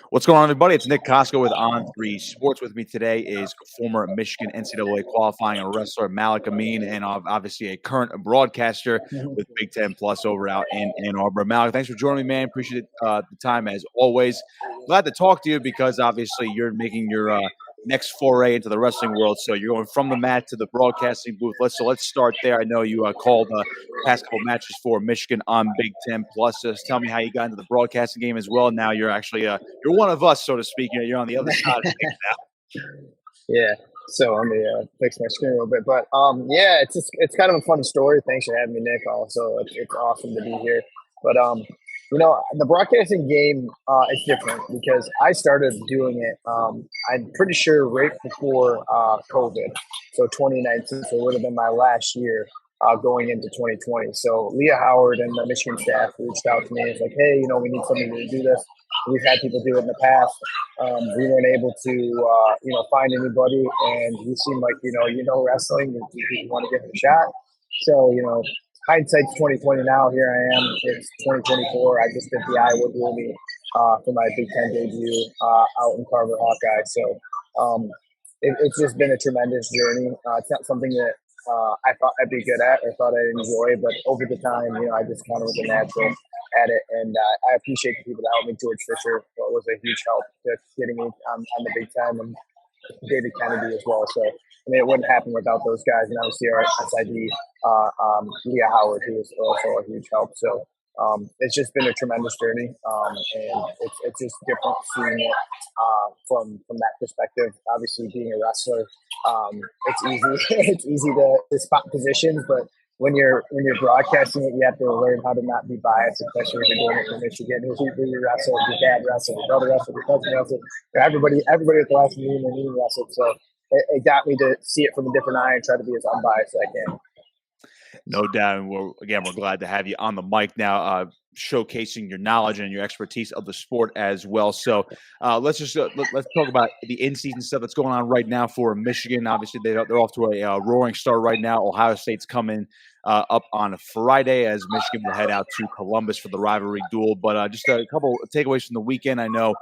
What's going on, everybody? It's Nick Kosko with On3 Sports. With me today is former Michigan NCAA qualifying wrestler Malik Amine, and obviously a current broadcaster with Big Ten Plus over out in Ann Arbor. Malik, thanks for joining me, man. Appreciate the time as always. Glad to talk to you because obviously you're making your next foray into the wrestling world. So you're going from the mat to the broadcasting booth. Let's start there. I know you called past couple matches for Michigan on Big Ten Plus. Just tell me how you got into the broadcasting game as well. Now you're actually you're one of us, so to speak. You're on the other side of things now. Yeah. So let me fix my screen a little bit. But yeah, it's kind of a fun story. Thanks for having me, Nick. Also, it's awesome to be here. But the broadcasting game is different because I started doing it. I'm pretty sure right before COVID, so 2019. So it would have been my last year going into 2020. So Leah Howard and the Michigan staff reached out to me. It's like, hey, we need somebody to do this. We've had people do it in the past. We weren't able to, find anybody, and you seem like wrestling, and you want to give it a shot. So, hindsight's 2020 now. Here I am. It's 2024. I just did the Iowa Gloomy for my Big Ten debut out in Carver Hawkeye. So it's just been a tremendous journey. It's not something that I thought I'd be good at or thought I'd enjoy, but over the time, I just kind of was a natural at it, and I appreciate the people that helped me. George Fisher was a huge help to getting me on the Big Ten, and David Kennedy as well. So it wouldn't happen without those guys, and obviously our SID, Leah Howard, who was also a huge help. So it's just been a tremendous journey, and it's just different seeing it from that perspective. Obviously, being a wrestler, it's easy it's easy to spot positions, but when you're broadcasting it, you have to learn how to not be biased, especially when you're doing it for Michigan. Who you wrestle, your dad wrestled, your brother wrestled, your cousin wrestled. Everybody at the last meeting wrestled. So it got me to see it from a different eye and try to be as unbiased as I can. No doubt. And we're glad to have you on the mic now, showcasing your knowledge and your expertise of the sport as well. So let's talk about the in-season stuff that's going on right now for Michigan. Obviously, they're off to a roaring start right now. Ohio State's coming up on Friday as Michigan will head out to Columbus for the rivalry duel. But just a couple of takeaways from the weekend. I know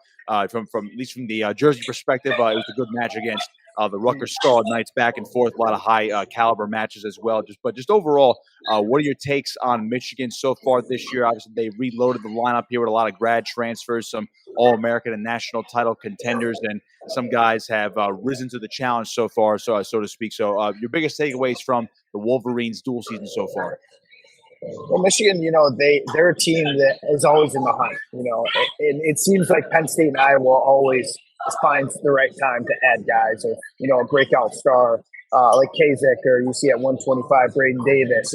from at least from the Jersey perspective, it was a good match against the Rutgers Scarlet Knights, back and forth, a lot of high caliber matches as well. Just overall, what are your takes on Michigan so far this year? Obviously, they reloaded the lineup here with a lot of grad transfers, some All-American and national title contenders, and some guys have risen to the challenge so far, so to speak. So, your biggest takeaways from the Wolverines' dual season so far? Well, Michigan, they're a team that is always in the hunt. It seems like Penn State and Iowa always finds the right time to add guys, or a breakout star like Kazak, or you see at 125 Braden Davis.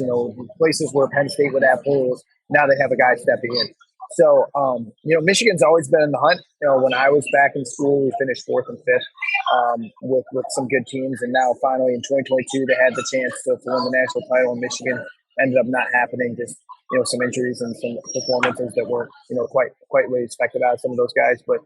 Places where Penn State would have holes, now they have a guy stepping in. So, Michigan's always been in the hunt. When I was back in school, we finished 4th and 5th with some good teams, and now finally in 2022 they had the chance to win the national title. And Michigan ended up not happening, just some injuries and some performances that weren't quite what we expected out of some of those guys. But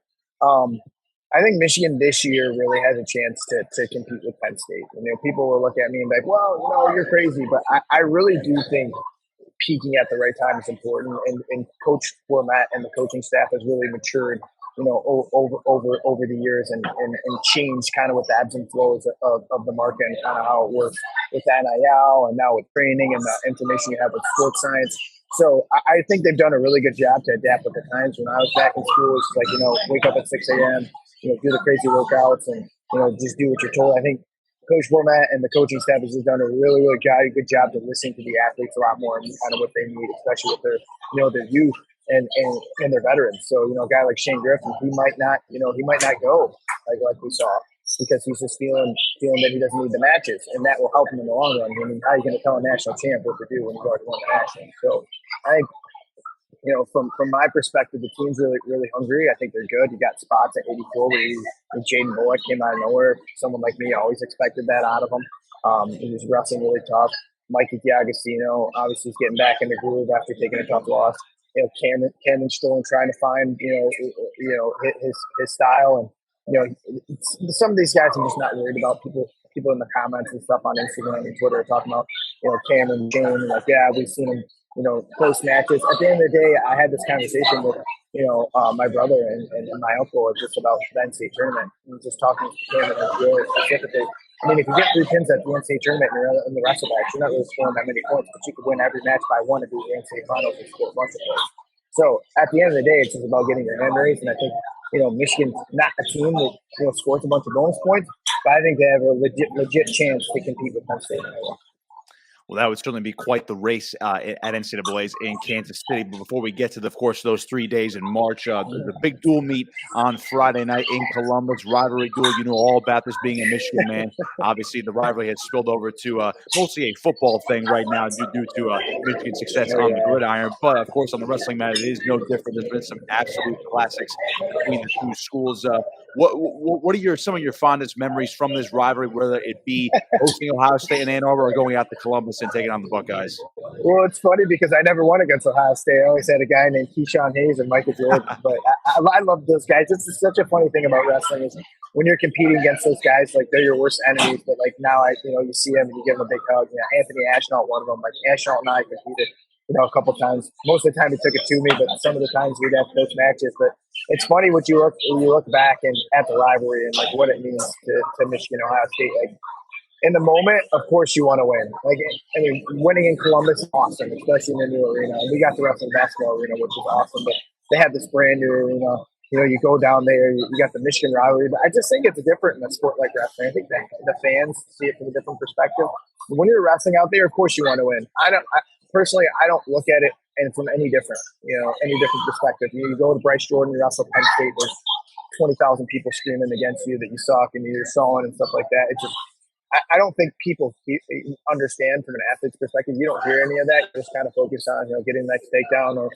I think Michigan this year really has a chance to compete with Penn State. People will look at me and be like, well, you're crazy. But I really do think peaking at the right time is important. And coach format and the coaching staff has really matured, over the years and changed kind of with the ebbs and flows of the market and kind of how it works with NIL and now with training and the information you have with sports science. So I think they've done a really good job to adapt with the times. When I was back in school, it's like, wake up at 6 a.m., do the crazy workouts and, just do what you're told. I think Coach Format and the coaching staff has just done a really, really good job to listen to the athletes a lot more and kind of what they need, especially with their, their youth and their veterans. So, a guy like Shane Griffin, he might not go like we saw, because he's just feeling that he doesn't need the matches, and that will help him in the long run. I mean, how are you going to tell a national champ what to do when he's already won the national? So I think, from my perspective, the team's really, really hungry. I think they're good. You got spots at 84 where Jaden Bullock came out of nowhere. Someone like me always expected that out of him. He was wrestling really tough. Mikey D'Agostino, obviously, is getting back in the groove after taking a tough loss. Cameron Stone trying to find, his style. And, some of these guys I'm just not worried about. People in the comments and stuff on Instagram and Twitter are talking about, Cameron, Shane, and we've seen him close matches. At the end of the day, I had this conversation with my brother and my uncle just about the NCAA tournament. And just talking to him and really specifically. I mean, if you get 3 pins at the NCAA tournament and you're in the wrestle match, you're not really scoring that many points, but you could win every match by 1 and be the NCAA finals and score a bunch of points. So at the end of the day, it's just about getting your hand raised. And I think, Michigan's not a team that, scores a bunch of bonus points, but I think they have a legit chance to compete with Penn State. Well, that would certainly be quite the race at NCAA's in Kansas City. But before we get to, of course, those 3 days in March, there's a big dual meet on Friday night in Columbus, rivalry duel. You know all about this being a Michigan man. Obviously, the rivalry has spilled over to mostly a football thing right now due to Michigan's success on the gridiron. But, of course, on the wrestling mat, it is no different. There's been some absolute classics between the two schools. What are some of your fondest memories from this rivalry, whether it be hosting Ohio State and Ann Arbor or going out to Columbus and taking on the Buckeyes? Well, it's funny because I never won against Ohio State. I always had a guy named Keyshawn Hayes and Michael Jordan. But I love those guys. This is such a funny thing about wrestling is when you're competing against those guys, like they're your worst enemies. But like now, you see them and you give them a big hug. Anthony Ashnault, one of them. Like Ashnault and I competed, a couple times. Most of the time he took it to me, but some of the times we'd have close matches. But it's funny when you look back and at the rivalry and like what it means to Michigan, Ohio State. Like in the moment, of course you want to win. Like winning in Columbus is awesome, especially in the new arena. And we got the wrestling basketball arena, which is awesome. But they have this brand new arena. You go down there, you got the Michigan rivalry. But I just think it's different in a sport like wrestling. I think that the fans see it from a different perspective. When you're wrestling out there, of course you want to win. Personally, I don't look at it and from any different perspective. You go to Bryce Jordan, you wrestle Penn State, there's 20,000 people screaming against you that you suck and you're sawing and stuff like that. It's just, I don't think people understand from an athlete's perspective. You don't hear any of that. You just kind of focus on, getting the next takedown or,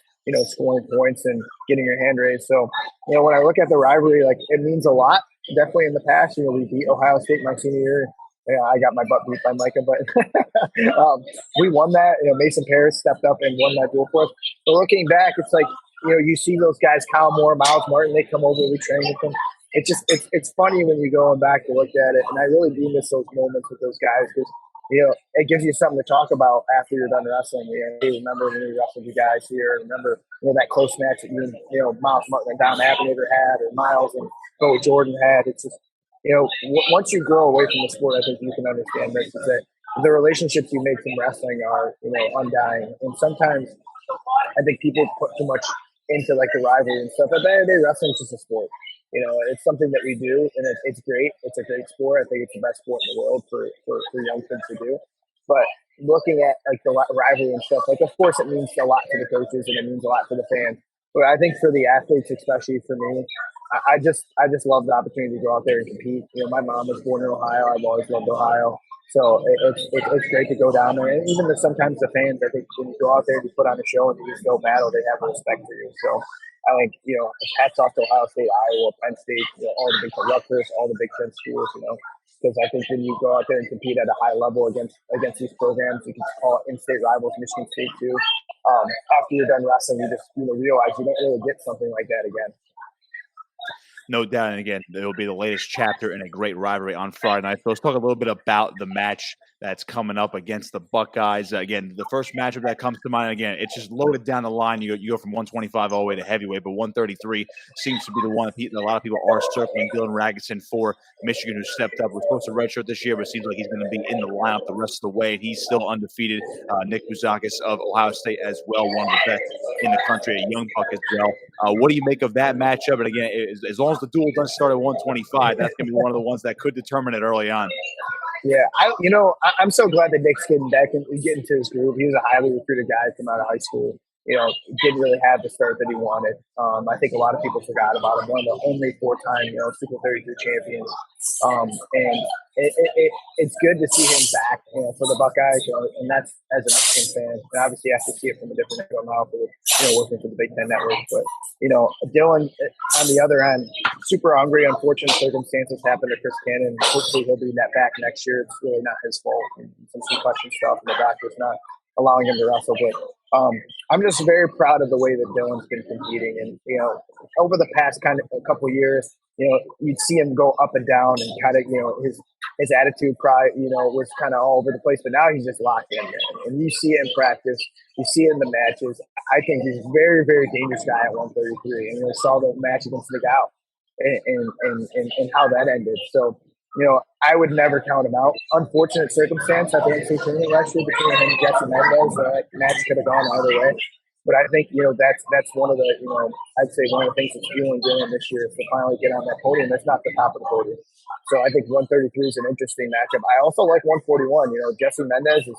scoring points and getting your hand raised. So, when I look at the rivalry, like it means a lot. Definitely in the past, we beat Ohio State my senior year. Yeah, I got my butt beat by Micah, but we won that. Mason Paris stepped up and won that duel for us. But looking back, it's like, you see those guys, Kyle Moore, Miles Martin, they come over, we train with them. It's funny when you go back to look at it, and I really do miss those moments with those guys because, it gives you something to talk about after you're done wrestling. You remember when we wrestled you guys here, remember that close match that Miles Martin and Don Applenader had, or Miles and Bo Jordan had. It's just, once you grow away from the sport, I think you can understand this, is that the relationships you make from wrestling are, undying. And sometimes I think people put too much into like the rivalry and stuff. At the end of the day, wrestling is just a sport. It's something that we do, and it's great. It's a great sport. I think it's the best sport in the world for young kids to do. But looking at like the rivalry and stuff, like of course it means a lot to the coaches and it means a lot to the fans. But I think for the athletes, especially for me, I just love the opportunity to go out there and compete. My mom was born in Ohio. I've always loved Ohio. So it's great to go down there. And even sometimes the fans, I think when you go out there and you put on a show and you just go battle, they have respect for you. So I think, hats off to Ohio State, Iowa, Penn State, all the big Rutgers, all the Big Ten schools, because I think when you go out there and compete at a high level against these programs, you can call it in-state rivals, Michigan State too. After you're done wrestling, you just realize you don't really get something like that again. No doubt. And again, it will be the latest chapter in a great rivalry on Friday night. So let's talk a little bit about the match that's coming up against the Buckeyes. Again, the first matchup that comes to mind, again, it's just loaded down the line. You go from 125 all the way to heavyweight, but 133 seems to be the one that a lot of people are circling. Dylan Ragusin for Michigan, who stepped up. Was supposed to redshirt this year, but it seems like he's going to be in the lineup the rest of the way. He's still undefeated. Nick Bouzakis of Ohio State as well, one of the best in the country, a young buck as well. What do you make of that matchup? And again, as long as the duel doesn't start at 125, that's going to be one of the ones that could determine it early on. Yeah, I'm so glad that Nick's getting back and getting to his groove. He was a highly recruited guy from out of high school. Didn't really have the start that he wanted. I think a lot of people forgot about him. One of the only 4-time, Super 33 champions. And it's good to see him back, for the Buckeyes. And that's as an Michigan fan. And obviously, you have to see it from a different angle now for working for the Big Ten Network. But Dylan on the other end, super hungry. Unfortunate circumstances happened to Chris Cannon. Hopefully, he'll be back next year. It's really not his fault. And some concussion stuff, and the doctor's not allowing him to wrestle. But I'm just very proud of the way that Dylan's been competing. And, over the past kind of a couple of years, you'd see him go up and down and kind of, his attitude probably, was kind of all over the place. But now he's just locked in there. And you see it in practice. You see it in the matches. I think he's a very, very dangerous guy at 133. And we saw the match against Miguel and how that ended. So, I would never count him out. Unfortunate circumstance at the NCAA tournament last year between him and Jesse Mendez. That match could have gone either way. But I think, that's one of the, I'd say one of the things that's fueling Dylan this year is to finally get on that podium. That's not the top of the podium. So I think 133 is an interesting matchup. I also like 141. Jesse Mendez is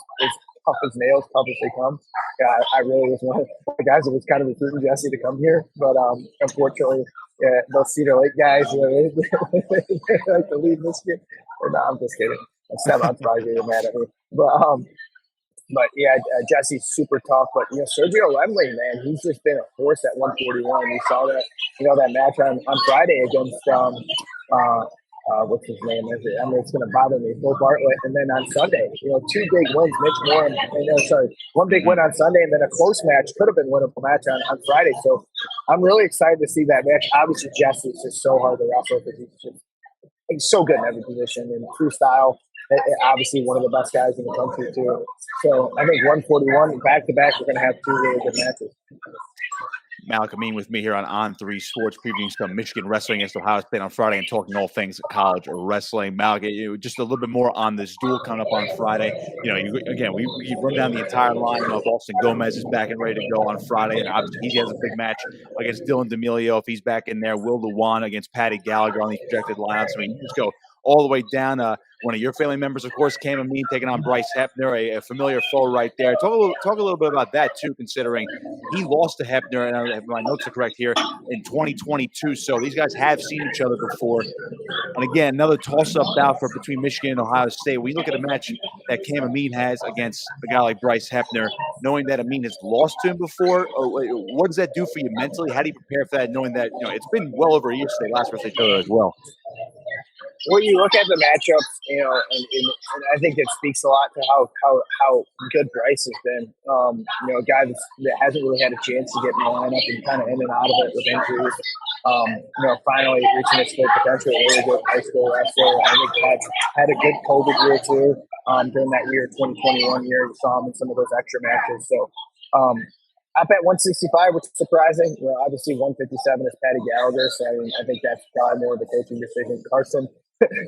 tough as nails, tough as they come. Yeah, I really was one of the guys that was kind of recruiting Jesse to come here. But unfortunately, those Cedar Lake guys, like the lead this year. No, I'm just kidding. I'm surprised you're mad at me. But yeah, Jesse's super tough. But Sergio Lemley, man, he's just been a force at 141. We saw that, that match on Friday against what's his name? It's going to bother me. Phil Bartlett, and then on Sunday, two big wins. Mitch Moore, one big win on Sunday, and then a close match could have been winnable match on Friday. So I'm really excited to see that match. Obviously, Jesse's just so hard to wrestle because he's so good in every position and freestyle. Obviously, one of the best guys in the country, too. So I think 141, back-to-back, we're going to have two really good matches. Malik Amine with me here on On3 Sports, previewing some Michigan wrestling against Ohio State on Friday and talking all things college wrestling. Malik, just a little bit more on this duel coming up on Friday. We run down the entire line. Austin Gomez is back and ready to go on Friday, and obviously he has a big match against Dylan D'Amelio if he's back in there. Will Lewan against Patty Gallagher on these projected lineups. I mean, you just go all the way down. One of your family members, of course, Cam Amine taking on Bryce Hefner, a familiar foe right there. Talk a little bit about that, too, considering he lost to Hefner, and if my notes are correct here, in 2022. So these guys have seen each other before. And again, another toss-up bout between Michigan and Ohio State. When you look at a match that Cam Amine has against a guy like Bryce Hefner, knowing that Amine has lost to him before, what does that do for you mentally? How do you prepare for that, knowing that it's been well over a year since they last wrestled each other as well? Well, you look at the matchups, and I think it speaks a lot to how good Bryce has been. A guy that hasn't really had a chance to get in the lineup and kind of in and out of it with injuries. Finally reaching his full potential, really good high school wrestler. I think had a good COVID year too. During that year, 2021 year, you saw him in some of those extra matches. So, up at 165, which is surprising. Obviously 157 is Patty Gallagher, so I think that's probably more of a coaching decision. Carson,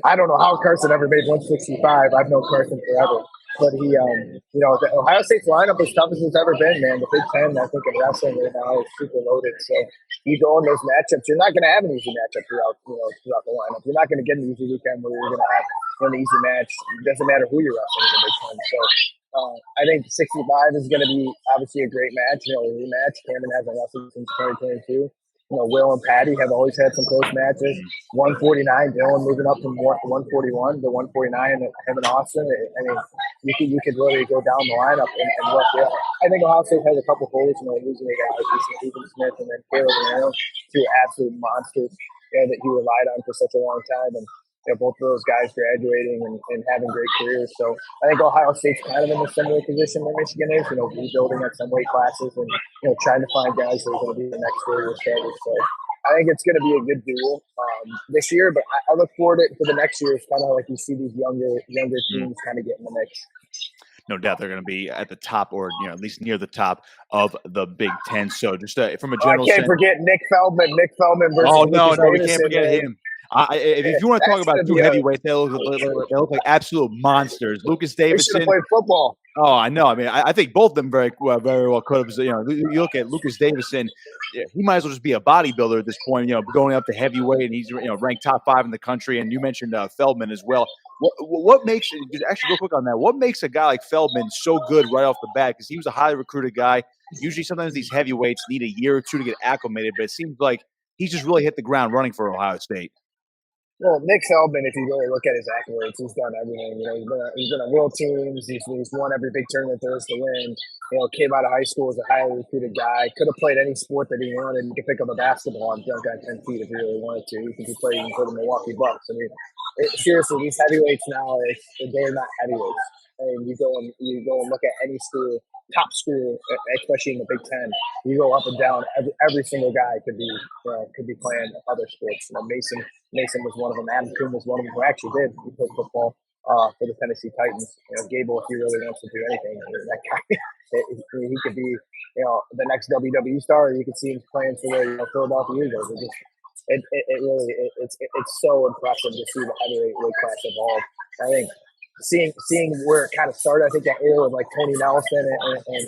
I don't know how Carson ever made 165. I've known Carson forever. But he, the Ohio State's lineup is tough as it's ever been, man. The Big Ten, I think, in wrestling right now is super loaded. So you go in those matchups, you're not going to have an easy matchup throughout the lineup. You're not going to get an easy weekend where you're going to have an easy match. It doesn't matter who you're wrestling in the Big Ten. So I think 65 is going to be obviously a great match, a rematch. Cameron hasn't wrestled since 2022. Will and Patty have always had some close matches. 149, Dylan moving up from 141 to 149, and him and Austin. I mean, you could really go down the lineup and look. I think Ohio State has a couple holes, losing a guy like Ethan Smith and then Caleb Arrow, two absolute monsters that he relied on for such a long time. And both of those guys graduating and having great careers. So I think Ohio State's kind of in a similar position where Michigan is, rebuilding at some weight classes and, trying to find guys that are going to be the next 4-year starters. So I think it's going to be a good duel this year, but I look forward to the next year. It's kind of like you see these younger teams kind of get in the mix. No doubt they're going to be at the top, or at least near the top of the Big Ten. So just from a general sense, I can't forget Nick Feldman versus Lucas Davidson, we can't forget him. If you want to talk about two heavyweights, they look like absolute monsters. Lucas Davidson. They should have played football. Oh, I know. I mean, I think both of them very well could have. You look at Lucas Davidson, he might as well just be a bodybuilder at this point. Going up to heavyweight, and he's ranked top 5 in the country. And you mentioned Feldman as well. What makes actually real quick on that? What makes a guy like Feldman so good right off the bat? Because he was a highly recruited guy. Usually, sometimes these heavyweights need a year or two to get acclimated, but it seems like he's just really hit the ground running for Ohio State. Well, Nick Feldman, if you really look at his accolades, he's done everything. He's been on world teams. He's won every big tournament there is to win. Came out of high school as a highly recruited guy. Could have played any sport that he wanted. You could pick up a basketball and dunk on 10 feet if he really wanted to. He could play even for the Milwaukee Bucks. I mean, seriously, these heavyweights now, they're not heavyweights. I mean, you go and look at any school, top school, especially in the Big Ten. You go up and down. Every single guy could be playing other sports. Mason was one of them. Adam Kuhn was one of them who actually did. He played football for the Tennessee Titans. Gable, if he really wants to do anything, that guy, he could be, the next WWE star. Or you could see him playing for the Philadelphia Eagles. It's so impressive to see the heavyweight weight class evolve. I think seeing where it kind of started, I think that era with like Tony Nelson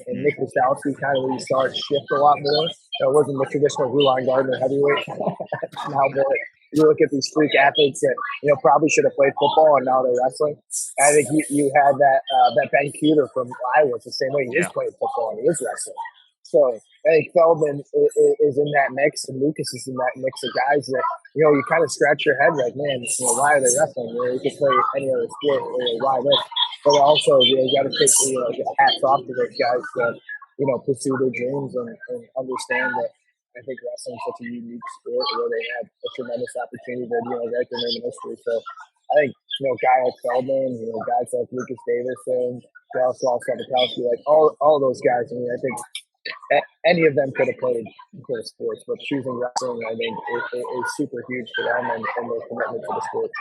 and Nick Gostowski kind of really started to shift a lot more. It wasn't the traditional Rulon Gardner heavyweight. Now you look at these freak athletes that probably should have played football and now they're wrestling. I think you had that Ben Cuter from Iowa. It's the same way he is playing football and he is wrestling. So I think Feldman is in that mix, and Lucas is in that mix of guys that you kind of scratch your head like, man, why are they wrestling? You could play any other sport, why this? But also, you got to take hats off to those guys that pursue their dreams and understand that. I think wrestling is such a unique sport where they have a tremendous opportunity to write their name in history. So I think guy like Feldman, guys like Lucas Davison, Jaroslav Sabakowski, like all those guys. I mean, I think any of them could have played sports, but choosing wrestling, I think, is super huge for them and their commitment to the sport.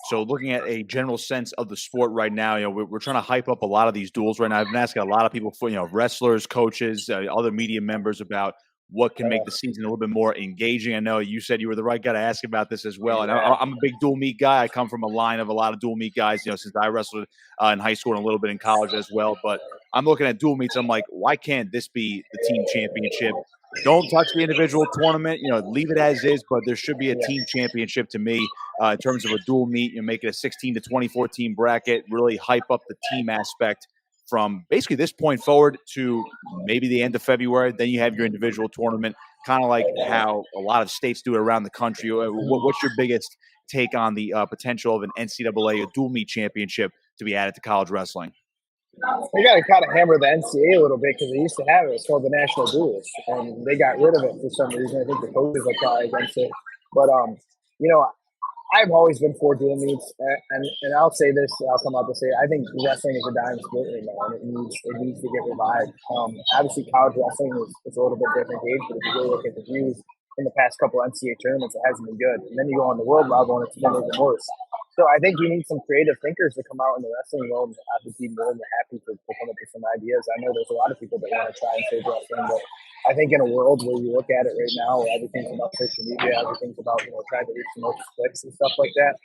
So looking at a general sense of the sport right now, we're trying to hype up a lot of these duels right now. I've been asking a lot of people, for wrestlers, coaches, other media members about what can make the season a little bit more engaging. I know you said you were the right guy to ask about this as well. And I'm a big dual meet guy. I come from a line of a lot of dual meet guys, since I wrestled in high school and a little bit in college as well. But I'm looking at dual meets. I'm like, why can't this be the team championship? Don't touch the individual tournament, leave it as is, but there should be a team championship to me in terms of a dual meet. Make it a 16 to 24 team bracket, really hype up the team aspect from basically this point forward to maybe the end of February. Then you have your individual tournament, kind of like how a lot of states do it around the country. What's your biggest take on the potential of an NCAA, a dual meet championship to be added to college wrestling? They got to kind of hammer the NCAA a little bit because they used to have it. It's called the National Duels, and they got rid of it for some reason. I think the coaches are probably against it. But, I've always been for dual meets, and I'll say this, I'll come out to say it. I think wrestling is a dying sport right now, and it needs to get revived. Obviously, college wrestling is a little bit different age, but if you really look at the views in the past couple NCAA tournaments, it hasn't been good. And then you go on the world level, and it's been even worse. So I think you need some creative thinkers to come out in the wrestling world. I would be more than happy to come up with some ideas. I know there's a lot of people that want to try and save wrestling, but I think in a world where you look at it right now, where everything's about social media, everything's about trying to reach the most clicks and stuff like that,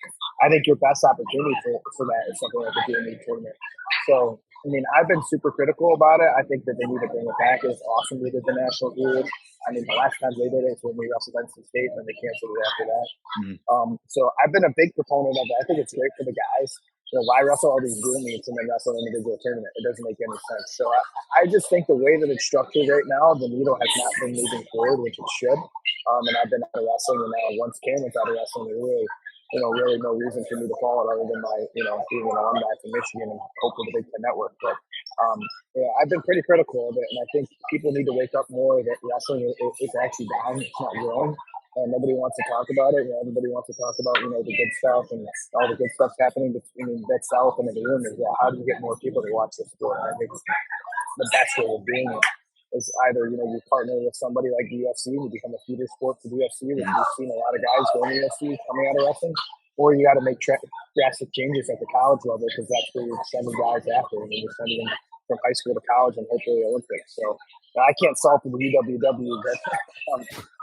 I think your best opportunity for that is something like a DME tournament. So I mean, I've been super critical about it. I think that they need to bring it back. It's awesome they did the national duels. I mean, the last time they did it was when we wrestled NC State, and then they canceled it after that. So I've been a big proponent of it. I think it's great for the guys. Why wrestle all these dual meets and then wrestle an individual tournament? It doesn't make any sense. So I just think the way that it's structured right now, the needle has not been moving forward, which it should. And I've been out of wrestling, and now once Cameron's out of wrestling, really no reason for me to follow it other than my, being an alumni from Michigan and hope for the Big Ten Network. But I've been pretty critical of it, and I think people need to wake up more that wrestling is actually down. It's not growing. And nobody wants to talk about it. Everybody wants to talk about, the good stuff and all the good stuff's happening between that south and in the room is how do you get more people to watch the sport? And I think the best way of doing it is either, you partner with somebody like the UFC and you become a feeder sport for the UFC, which we've seen a lot of guys going to the UFC coming out of wrestling, or you got to make drastic changes at the college level because that's where you're sending guys after, and you're sending them from high school to college and hopefully the Olympics. So I can't solve for the UWW, but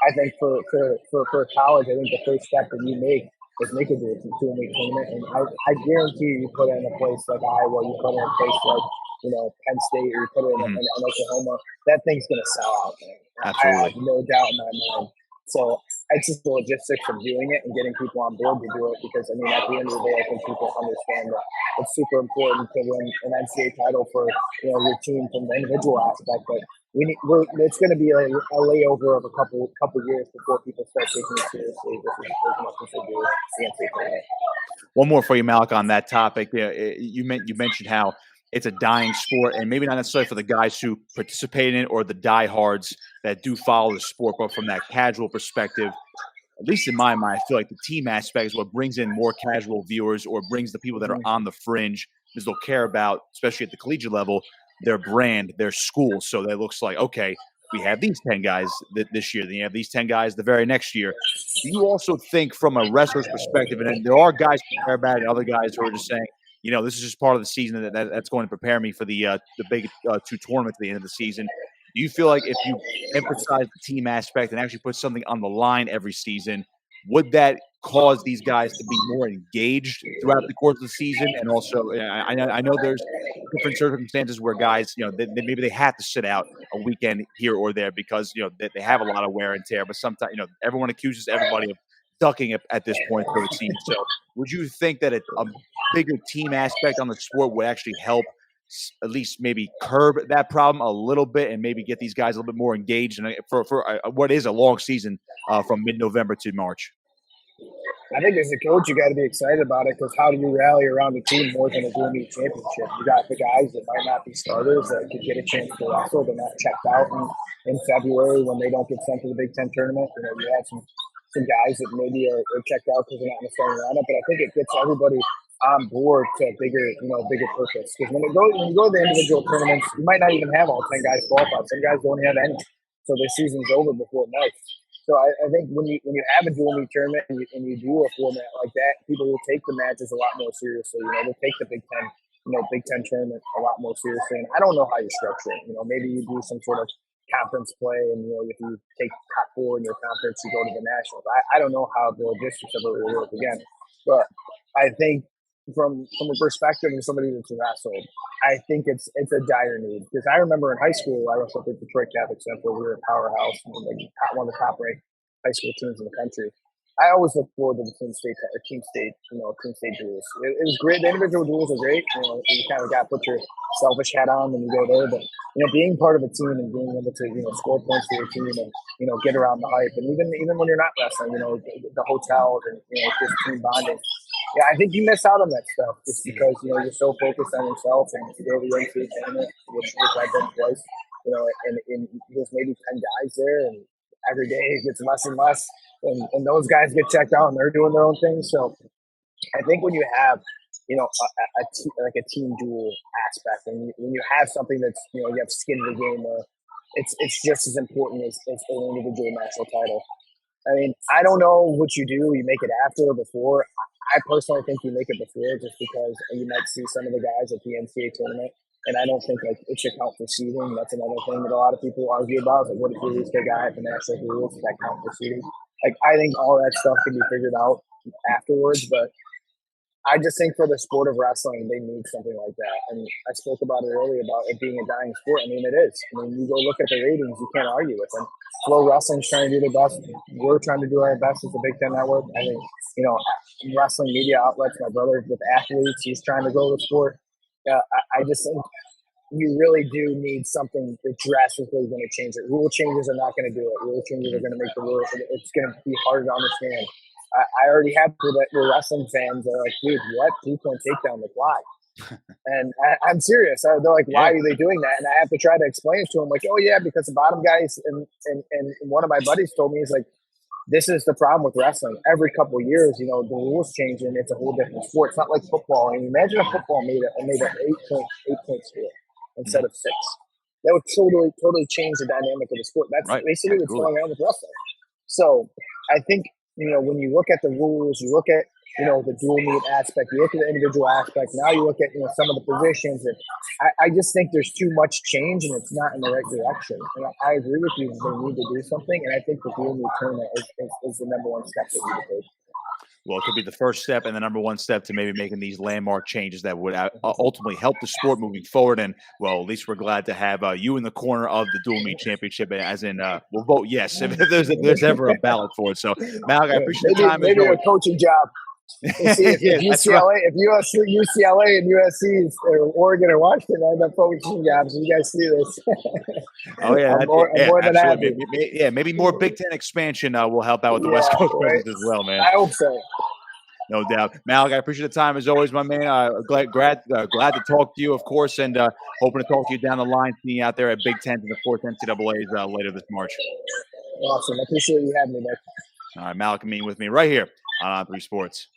I think for college, I think the first step that you make is make it to a two-week tournament. And I guarantee you put it in a place like Iowa, you put it in a place like Penn State, or you put it in Oklahoma, that thing's going to sell out. Absolutely. I have no doubt in my mind. So it's just the logistics of doing it and getting people on board to do it because, at the end of the day, I think people understand that it's super important to win an NCAA title for, your team from the individual aspect. But it's going to be a layover of a couple years before people start taking it seriously as much as they do the NCAA tournament. One more for you, Malik, on that topic. You mentioned how it's a dying sport, and maybe not necessarily for the guys who participate in it or the diehards that do follow the sport, but from that casual perspective, at least in my mind, I feel like the team aspect is what brings in more casual viewers or brings the people that are on the fringe because they'll care about, especially at the collegiate level, their brand, their school. So that looks like, okay, we have these 10 guys this year, then you have these 10 guys the very next year. Do you also think from a wrestler's perspective, and then there are guys who care about it, other guys who are just saying, this is just part of the season that's going to prepare me for the big two tournaments at the end of the season. Do you feel like if you emphasize the team aspect and actually put something on the line every season, would that cause these guys to be more engaged throughout the course of the season? And also, I know there's different circumstances where guys, maybe they have to sit out a weekend here or there because, they have a lot of wear and tear. But sometimes, everyone accuses everybody of ducking at this point, so it seems. So would you think that a bigger team aspect on the sport would actually help at least maybe curb that problem a little bit and maybe get these guys a little bit more engaged for what is a long season from mid-November to March? I think as a coach, you got to be excited about it because how do you rally around a team more than a dual meet championship? You got the guys that might not be starters that could get a chance to wrestle. They're not checked out in February when they don't get sent to the Big Ten tournament. You have some guys that maybe are checked out because they're not in the starting lineup. But I think it gets everybody on board to a bigger purpose. Because when you go to the individual tournaments, you might not even have all 10 guys qualified. Some guys don't have any, so their season's over before March. So I think when you have a dual meet tournament and you do a format like that, people will take the matches a lot more seriously. They'll take the Big Ten tournament a lot more seriously. And I don't know how you structure it. Maybe you do some sort of conference play, and if you take top 4 in your conference, you go to the nationals. I don't know how the logistics of it will work again, but I think from a perspective of somebody that's wrestled, I think it's a dire need. Because I remember in high school, I wrestled at Detroit Catholic Central. We were a powerhouse, one of the top ranked high school teams in the country. I always look forward to the team state duels. It was great. The individual duels are great. You kind of got to put your selfish hat on when you go there. But being part of a team and being able to score points for your team and get around the hype, and even when you're not wrestling, the hotels and just team bonding. Yeah, I think you miss out on that stuff just because you're so focused on yourself and you go to the NCAA tournament, which I've been twice. And there's maybe 10 guys there, and every day it gets less and less. And those guys get checked out and they're doing their own thing. So I think when you have, a team duel aspect, and when you have something that's, you have skin in the game, it's just as important as an individual national title. I mean, I don't know what you do. You make it after or before. I personally think you make it before just because you might see some of the guys at the NCAA tournament. And I don't think it should count for seeding. That's another thing that a lot of people argue about. Like, what if you lose the guy at the national rules? Does that count for seeding? I think all that stuff can be figured out afterwards. But I just think for the sport of wrestling, they need something like that. And I spoke about it earlier about it being a dying sport. I mean, it is. You go look at the ratings, you can't argue with them. Flow Wrestling's trying to do their best. We're trying to do our best as the Big Ten Network. I think, wrestling media outlets, my brother with athletes, he's trying to grow the sport. I just think you really do need something that drastically is going to change it. Rule changes are not going to do it. Rule changes are going to make the rules. It's going to be hard to understand. I already have people that were wrestling fans that are like, dude, what? 2-point takedown, like, why? And I'm serious. They're like, why are they doing that? And I have to try to explain it to them, like, oh, yeah, because the bottom guys, and one of my buddies told me, he's like, this is the problem with wrestling. Every couple of years, the rules change and it's a whole different sport. It's not like football. I mean, imagine if football made an 8-point score instead of 6. That would totally change the dynamic of the sport. That's basically what's going on with wrestling. So I think, when you look at the rules, you look at, the dual meet aspect, you look at the individual aspect, now you look at, some of the positions. And I just think there's too much change and it's not in the right direction. And I agree with you. They need to do something. And I think the dual meet tournament is the number one step that you need to take. Well, it could be the first step and the number one step to maybe making these landmark changes that would ultimately help the sport moving forward. And, well, at least we're glad to have you in the corner of the dual meet championship, as in we'll vote yes if there's ever a ballot for it. So, Malik, I appreciate the time. Maybe a coaching job. See if UCLA, if UCLA and USC or Oregon or Washington end up coaching jobs, you guys see this. Oh yeah, I'm more than happy. Maybe more Big Ten expansion will help out with the West Coast presence as well, man. I hope so. No doubt, Malik. I appreciate the time as always, my man. Glad to talk to you, of course, and hoping to talk to you down the line, seeing you out there at Big Ten and of course NCAA's later this March. Awesome. I appreciate you having me, Nick. All right, Malik Amine with me right here on On3 Sports.